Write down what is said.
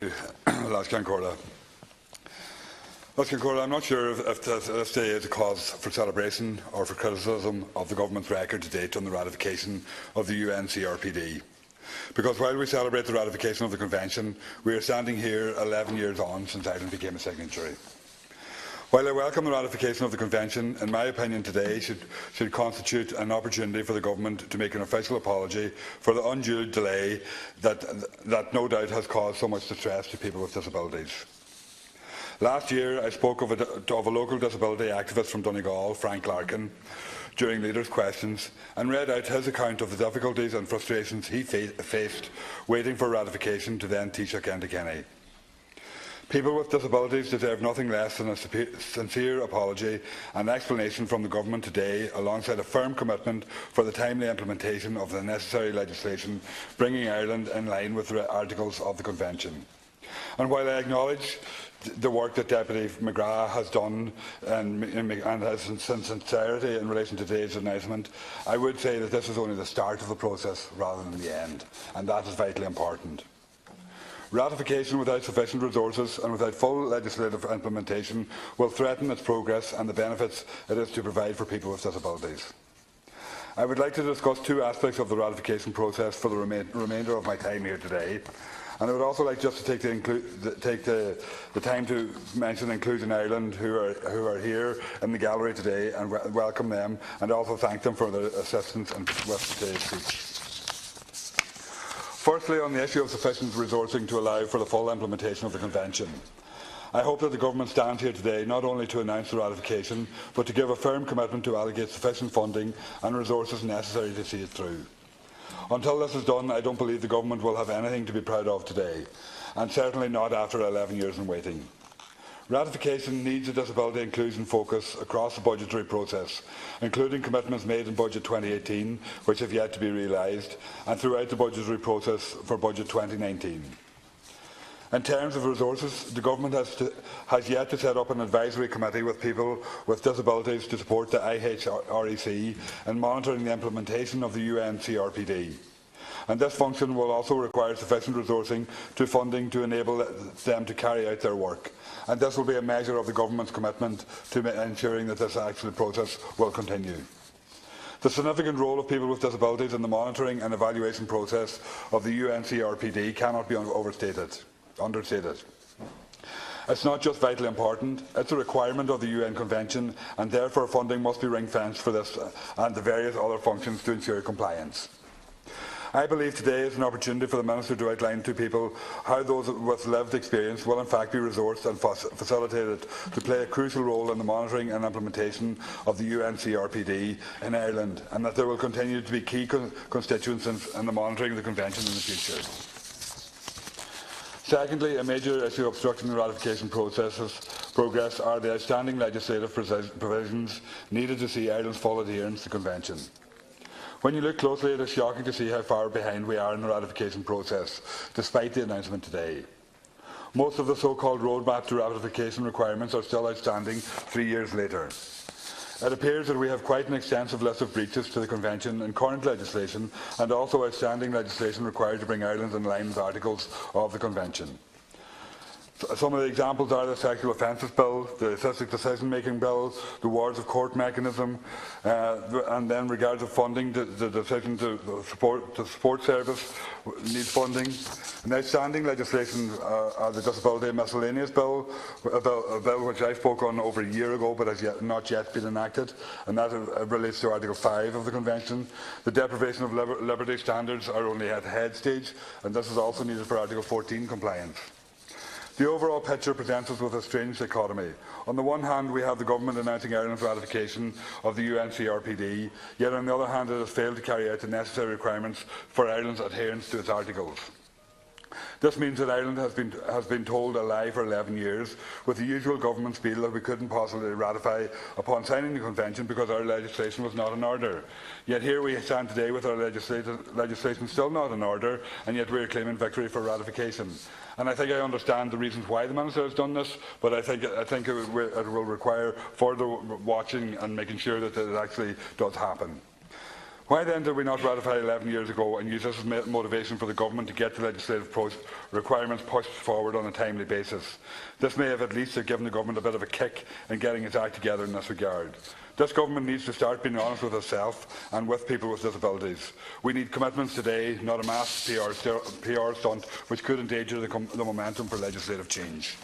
Lascancorda. I'm not sure if this day is a cause for celebration or for criticism of the government's record to date on the ratification of the UNCRPD. Because while we celebrate the ratification of the Convention, we are standing here 11 years on since Ireland became a signatory. While I welcome the ratification of the Convention, in my opinion today should constitute an opportunity for the Government to make an official apology for the undue delay that no doubt has caused so much distress to people with disabilities. Last year I spoke of a local disability activist from Donegal, Frank Larkin, during Leaders' Questions and read out his account of the difficulties and frustrations he faced waiting for ratification to then Taoiseach Enda Kenny. People with disabilities deserve nothing less than a sincere apology and explanation from the Government today, alongside a firm commitment for the timely implementation of the necessary legislation bringing Ireland in line with the articles of the Convention. And while I acknowledge the work that Deputy McGrath has done and has sincerity in relation to today's announcement, I would say that this is only the start of the process rather than the end, and that is vitally important. Ratification without sufficient resources and without full legislative implementation will threaten its progress and the benefits it is to provide for people with disabilities. I would like to discuss two aspects of the ratification process for the remainder of my time here today. And I would also like just to take the time to mention Inclusion Ireland, who are here in the gallery today, and welcome them, and also thank them for their assistance with today's speech. Firstly, on the issue of sufficient resourcing to allow for the full implementation of the Convention. I hope that the Government stands here today not only to announce the ratification, but to give a firm commitment to allocate sufficient funding and resources necessary to see it through. Until this is done, I don't believe the Government will have anything to be proud of today, and certainly not after 11 years in waiting. Ratification needs a disability inclusion focus across the budgetary process, including commitments made in Budget 2018, which have yet to be realised, and throughout the budgetary process for Budget 2019. In terms of resources, the Government has yet to set up an advisory committee with people with disabilities to support the IHREC in monitoring the implementation of the UNCRPD. And this function will also require sufficient resourcing to funding to enable them to carry out their work. And this will be a measure of the Government's commitment to ensuring that this actual process will continue. The significant role of people with disabilities in the monitoring and evaluation process of the UNCRPD cannot be understated. It's not just vitally important, it's a requirement of the UN Convention, and therefore funding must be ring-fenced for this and the various other functions to ensure compliance. I believe today is an opportunity for the Minister to outline to people how those with lived experience will in fact be resourced and facilitated to play a crucial role in the monitoring and implementation of the UNCRPD in Ireland, and that there will continue to be key constituents in the monitoring of the Convention in the future. Secondly, a major issue obstructing the ratification progress are the outstanding legislative provisions needed to see Ireland's full adherence to the Convention. When you look closely, it is shocking to see how far behind we are in the ratification process, despite the announcement today. Most of the so-called roadmap to ratification requirements are still outstanding 3 years later. It appears that we have quite an extensive list of breaches to the Convention in current legislation, and also outstanding legislation required to bring Ireland in line with articles of the Convention. Some of the examples are the Sexual Offences Bill, the Assisted Decision-Making Bill, the Wards of Court mechanism, and then regards of funding, the decision to support service needs funding. And outstanding legislation are the Disability Miscellaneous Bill, a bill which I spoke on over a year ago but has not yet been enacted, and that relates to Article 5 of the Convention. The deprivation of liberty standards are only at head stage, and this is also needed for Article 14 compliance. The overall picture presents us with a strange dichotomy. On the one hand, we have the Government announcing Ireland's ratification of the UNCRPD, yet on the other hand it has failed to carry out the necessary requirements for Ireland's adherence to its articles. This means that Ireland has been told a lie for 11 years, with the usual government spiel that we couldn't possibly ratify upon signing the Convention because our legislation was not in order. Yet here we stand today with our legislation still not in order, and yet we are claiming victory for ratification. And I think I understand the reasons why the Minister has done this, but I think it will require further watching and making sure that it actually does happen. Why then did we not ratify 11 years ago and use this as motivation for the government to get the legislative requirements pushed forward on a timely basis? This may have at least given the government a bit of a kick in getting its act together in this regard. This government needs to start being honest with itself and with people with disabilities. We need commitments today, not a mass PR stunt which could endanger the momentum for legislative change.